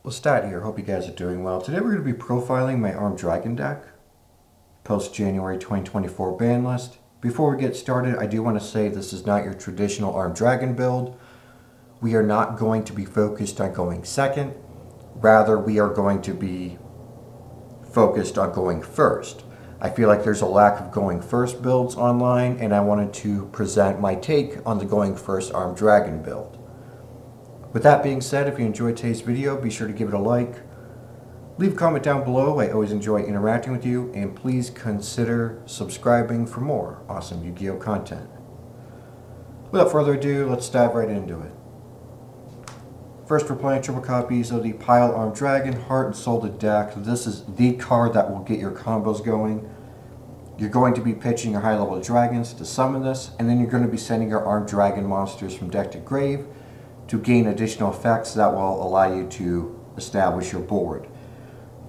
LestatYGO here. Hope you guys are doing well. Today we're going to be profiling my Armed Dragon deck, post-January 2024 ban list. Before we get started, I do want to say this is not your traditional Armed Dragon build. We are not going to be focused on going second. Rather, we are going to be focused on going first. I feel like there's a lack of going first builds online, and I wanted to present my take on the going first Armed Dragon build. With that being said, if you enjoyed today's video, be sure to give it a like. Leave a comment down below. I always enjoy interacting with you. And please consider subscribing for more awesome Yu-Gi-Oh content. Without further ado, let's dive right into it. First, we're playing triple copies of the Pile Armed Dragon Heart and Soul deck. This is the card that will get your combos going. You're going to be pitching your high-level dragons to summon this, and then you're going to be sending your Armed Dragon monsters from deck to grave to gain additional effects that will allow you to establish your board.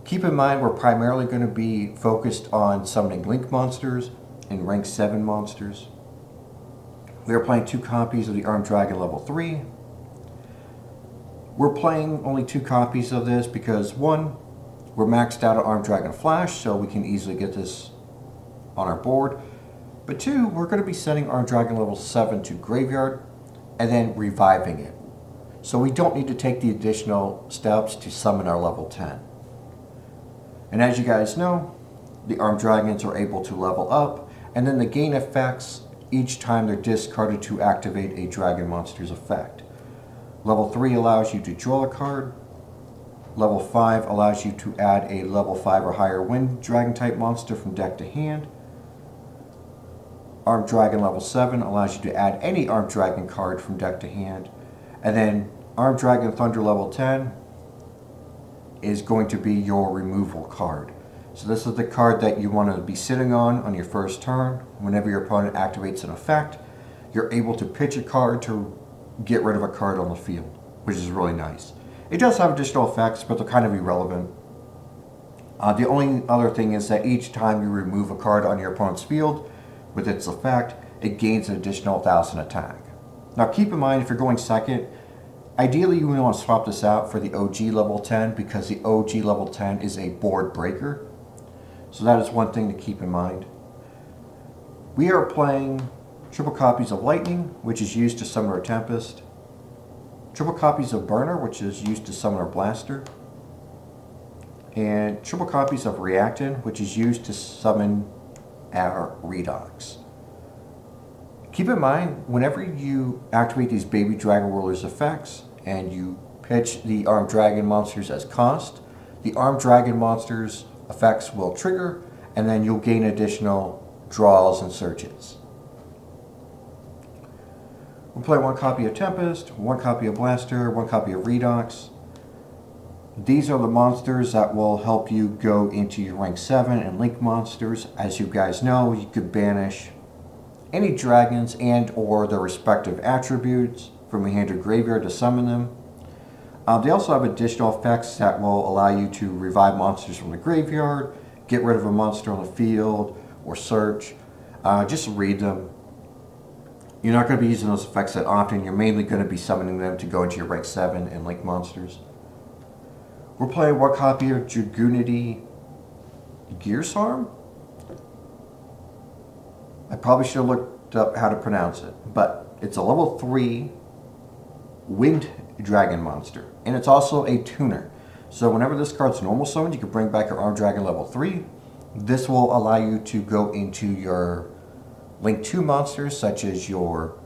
Keep in mind we're primarily going to be focused on summoning Link monsters and rank 7 monsters. We are playing 2 copies of the Armed Dragon level 3. We're playing only 2 copies of this because 1, we're maxed out at Armed Dragon Flash, so we can easily get this on our board. But 2, we're going to be sending Armed Dragon level 7 to graveyard and then reviving it. So we don't need to take the additional steps to summon our level 10. And as you guys know, the Armed Dragons are able to level up, and then they gain effects each time they're discarded to activate a Dragon Monster's effect. Level 3 allows you to draw a card. Level 5 allows you to add a level 5 or higher Wind Dragon type monster from deck to hand. Armed Dragon level 7 allows you to add any Armed Dragon card from deck to hand. And then Armed Dragon Thunder level 10 is going to be your removal card. So this is the card that you want to be sitting on your first turn. Whenever your opponent activates an effect, you're able to pitch a card to get rid of a card on the field, which is really nice. It does have additional effects, but they're kind of irrelevant. The only other thing is that each time you remove a card on your opponent's field with its effect, it gains an additional 1,000 attack. Now keep in mind, if you're going second, ideally you want to swap this out for the OG level 10 because the OG level 10 is a board breaker. So that is one thing to keep in mind. We are playing triple copies of Lightning, which is used to summon our Tempest. Triple copies of Burner, which is used to summon our Blaster. And triple copies of Reactant, which is used to summon our Redox. Keep in mind, whenever you activate these Baby Dragon Whirlers effects and you pitch the Armed Dragon monsters as cost, the Armed Dragon monsters effects will trigger, and then you'll gain additional draws and searches. We'll play 1 copy of Tempest, 1 copy of Blaster, 1 copy of Redox. These are the monsters that will help you go into your rank 7 and Link monsters. As you guys know, you could banish any dragons and or their respective attributes from your hand or graveyard to summon them. They also have additional effects that will allow you to revive monsters from the graveyard, get rid of a monster on the field, or search. Just read them. You're not going to be using those effects that often. You're mainly going to be summoning them to go into your rank 7 and Link monsters. We're playing 1 copy of Dragoonity Gearsarm. I probably should have looked up how to pronounce it, but it's a level 3 Wind Dragon monster, and it's also a tuner. So whenever this card's normal summoned, you can bring back your Armed Dragon level 3. This will allow you to go into your Link 2 monsters, such as your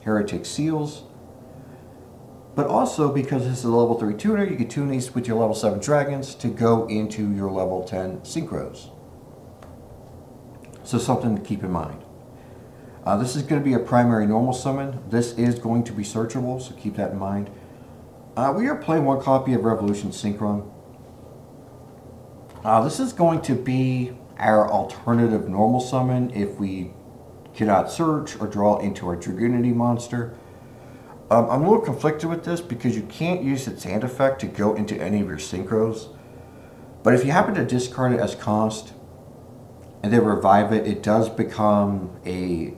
Heretic Seals. But also, because this is a level 3 tuner, you can tune these with your level 7 dragons to go into your level 10 synchros. So something to keep in mind. This is going to be a primary normal summon. This is going to be searchable, so keep that in mind. We are playing 1 copy of Revolution Synchron. This is going to be our alternative normal summon if we cannot search or draw into our Dragoonity monster. I'm a little conflicted with this because you can't use its hand effect to go into any of your synchros. But if you happen to discard it as cost and then revive it, it does become a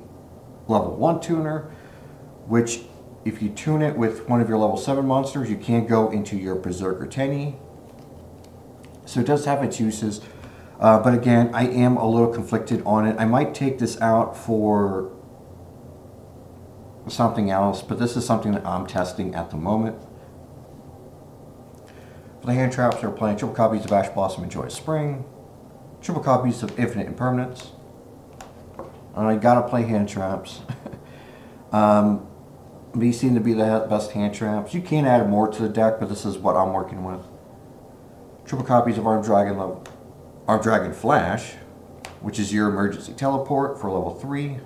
level 1 tuner, which if you tune it with one of your level 7 monsters, you can go into your Berserker Tenny. So it does have its uses. But again, I am a little conflicted on it. I might take this out for something else, but this is something that I'm testing at the moment. For the hand traps, we're playing triple copies of Ash Blossom and Joy Spring, triple copies of Infinite Impermanence. I gotta play hand traps. These seem to be the best hand traps. You can add more to the deck, but this is what I'm working with. Triple copies of Armed Dragon Flash, which is your emergency teleport for level 3.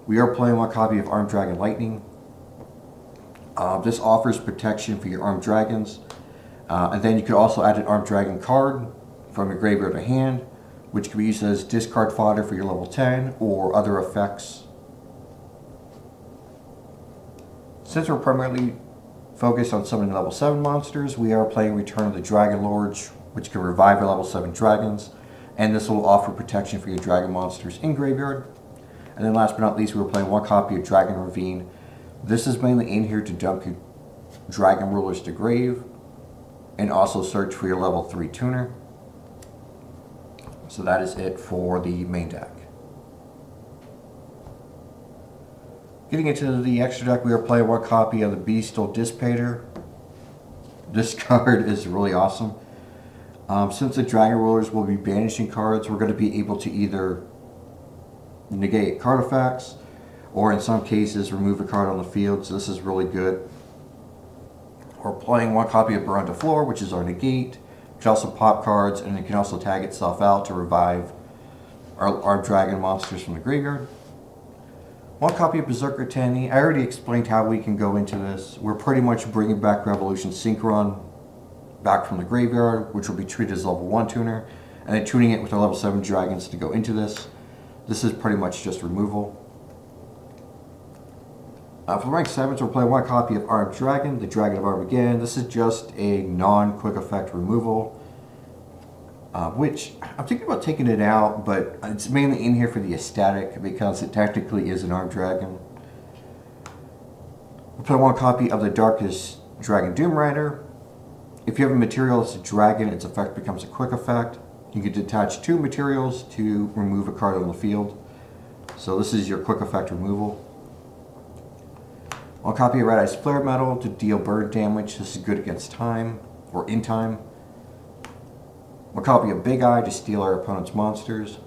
We are playing one copy of Armed Dragon Lightning. This offers protection for your Armed Dragons. And then you could also add an Armed Dragon card from your graveyard to hand, which can be used as discard fodder for your level 10 or other effects. Since we're primarily focused on summoning level 7 monsters, we are playing Return of the Dragon Lords, which can revive your level 7 dragons, and this will offer protection for your dragon monsters in graveyard. And then last but not least, we're playing one copy of Dragon Ravine. This is mainly in here to dump your dragon rulers to grave, and also search for your level 3 tuner. So that is it for the main deck. Getting into the extra deck, we are playing one copy of the Bestial Dissipator. This card is really awesome. Since the Dragon Rulers will be banishing cards, we're going to be able to either negate card effects, or in some cases remove a card on the field, so this is really good. We're playing one copy of Burn to Floor, which is our negate, which also pop cards, and it can also tag itself out to revive our dragon monsters from the graveyard. One copy of Berserker Tenny. I already explained how we can go into this. We're pretty much bringing back Revolution Synchron back from the graveyard, which will be treated as level 1 tuner, and then tuning it with our level 7 dragons to go into this. This is pretty much just removal. For the rank 7s, we're playing one copy of Armed Dragon, the Dragon of Armageddon. This is just a non-quick effect removal, which I'm thinking about taking it out, but it's mainly in here for the aesthetic because it technically is an Armed Dragon. We're playing one copy of the Darkest Dragon Doom Rider. If you have a material that's a dragon, its effect becomes a quick effect. You can detach 2 materials to remove a card on the field. So this is your quick effect removal. One copy of Red Ice Flare Metal to deal burn damage. This is good against time, or in time. One copy of Big Eye to steal our opponent's monsters.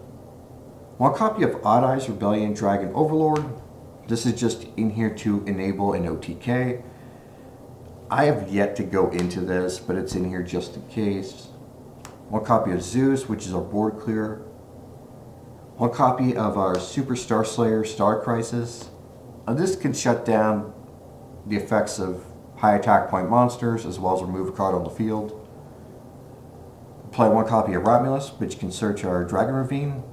One copy of Odd Eyes Rebellion Dragon Overlord. This is just in here to enable an OTK. I have yet to go into this, but it's in here just in case. One copy of Zeus, which is our board clear. One copy of our Super Star Slayer Star Crisis. This can shut down the effects of high attack point monsters, as well as remove a card on the field. Play one copy of Romulus, which can search our Dragon Ravine.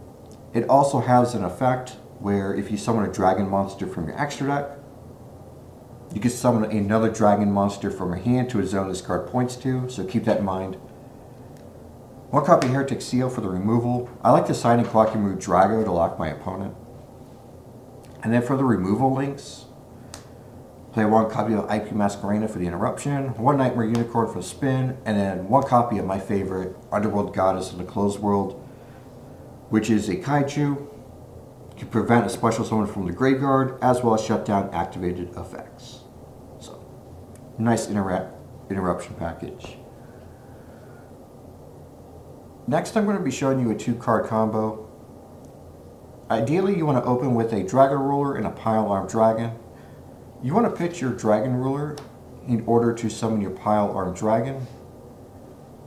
It also has an effect where if you summon a dragon monster from your extra deck, you can summon another dragon monster from your hand to a zone this card points to, so keep that in mind. One copy of Heretic Seal for the removal. I like to sign and clock and remove Drago to lock my opponent. And then for the removal links, play one copy of IP Masquerena for the interruption, one Nightmare Unicorn for the spin, and then one copy of my favorite, Underworld Goddess of the Closed World, which is a kaiju. Can prevent a special summon from the graveyard, as well as shut down activated effects. So, nice interruption package. Next, I'm going to be showing you a 2-card combo. Ideally, you want to open with a Dragon Ruler and a Pile Armed Dragon. You want to pitch your Dragon Ruler in order to summon your Pile Armed Dragon.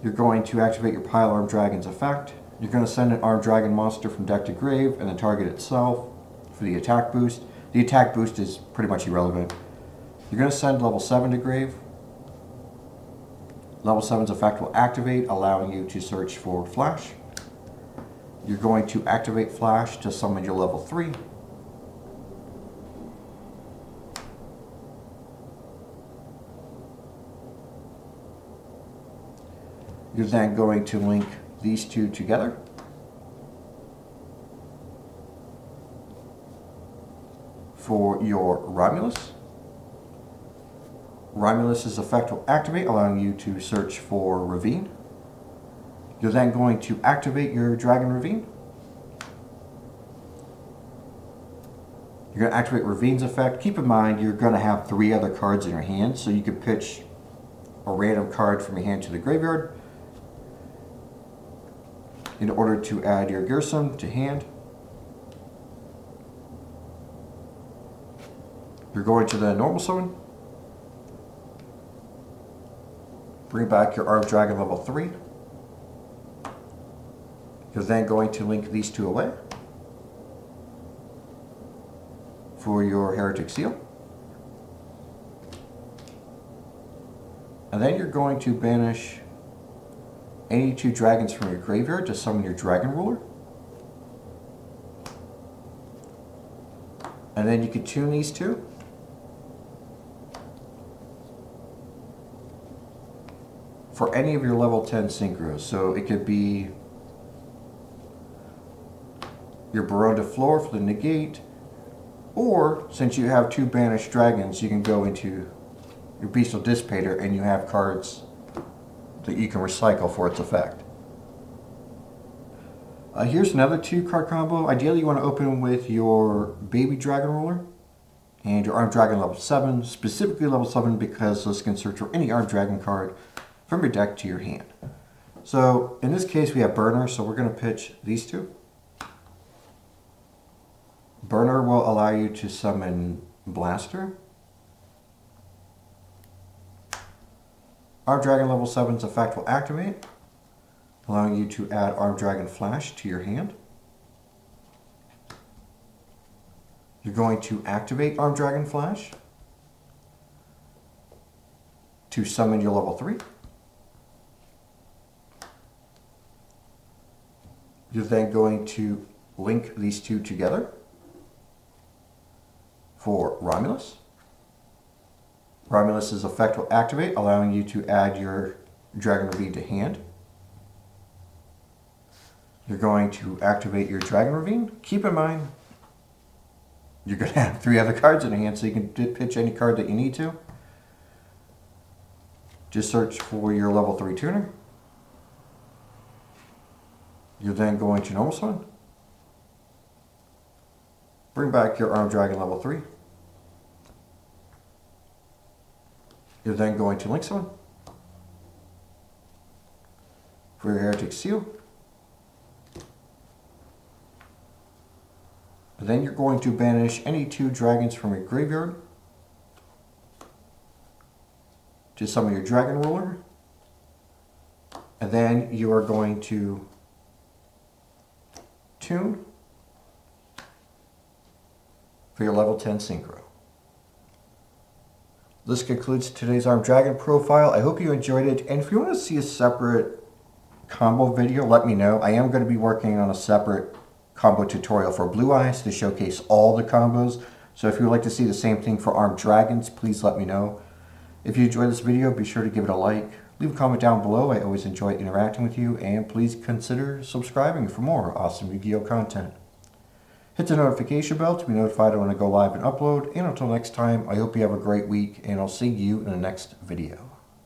You're going to activate your Pile Armed Dragon's effect. You're going to send an Armed Dragon monster from deck to grave and then target itself for the attack boost. The attack boost is pretty much irrelevant. You're going to send level 7 to grave. Level 7's effect will activate, allowing you to search for Flash. You're going to activate Flash to summon your level 3. You're then going to link these two together. For your Romulus. Romulus's effect will activate, allowing you to search for Ravine. You're then going to activate your Dragon Ravine. You're going to activate Ravine's effect. Keep in mind, you're going to have 3 other cards in your hand, so you can pitch a random card from your hand to the graveyard in order to add your Gearsome to hand. You're going to the normal summon. Bring back your Armed Dragon level 3. You're then going to link these 2 away for your Heretic Seal. And then you're going to banish any 2 dragons from your graveyard to summon your Dragon Ruler. And then you can tune these 2. For any of your level 10 synchros. So it could be your Baron de Flor for the negate, or since you have 2 banished dragons, you can go into your Bestial Dissipator and you have cards that you can recycle for its effect. Here's another 2 card combo. Ideally you want to open with your Baby Dragon Ruler and your Armed Dragon level 7, specifically level 7 because this can search for any Armed Dragon card from your deck to your hand. So in this case we have Burner, so we're going to pitch these 2. Burner will allow you to summon Blaster. Armed Dragon level 7's effect will activate, allowing you to add Armed Dragon Flash to your hand. You're going to activate Armed Dragon Flash to summon your level 3. You're then going to link these 2 together for Romulus. Romulus's effect will activate, allowing you to add your Dragon Ravine to hand. You're going to activate your Dragon Ravine. Keep in mind, you're going to have 3 other cards in your hand, so you can pitch any card that you need to. Just search for your level 3 tuner. You're then going to normal summon. Bring back your Armed Dragon level 3. You're then going to link summon for your Heretic Seal. And then you're going to banish any 2 dragons from your graveyard to summon your Dragon Ruler. And then you are going to tune for your level 10 synchro. This concludes today's Armed Dragon profile. I hope you enjoyed it, and if you want to see a separate combo video, let me know. I am going to be working on a separate combo tutorial for Blue Eyes to showcase all the combos. So if you would like to see the same thing for Armed Dragons, please let me know. If you enjoyed this video, be sure to give it a like. Leave a comment down below. I always enjoy interacting with you, and please consider subscribing for more awesome Yu-Gi-Oh content. Hit the notification bell to be notified when I go live and upload. And until next time, I hope you have a great week, and I'll see you in the next video.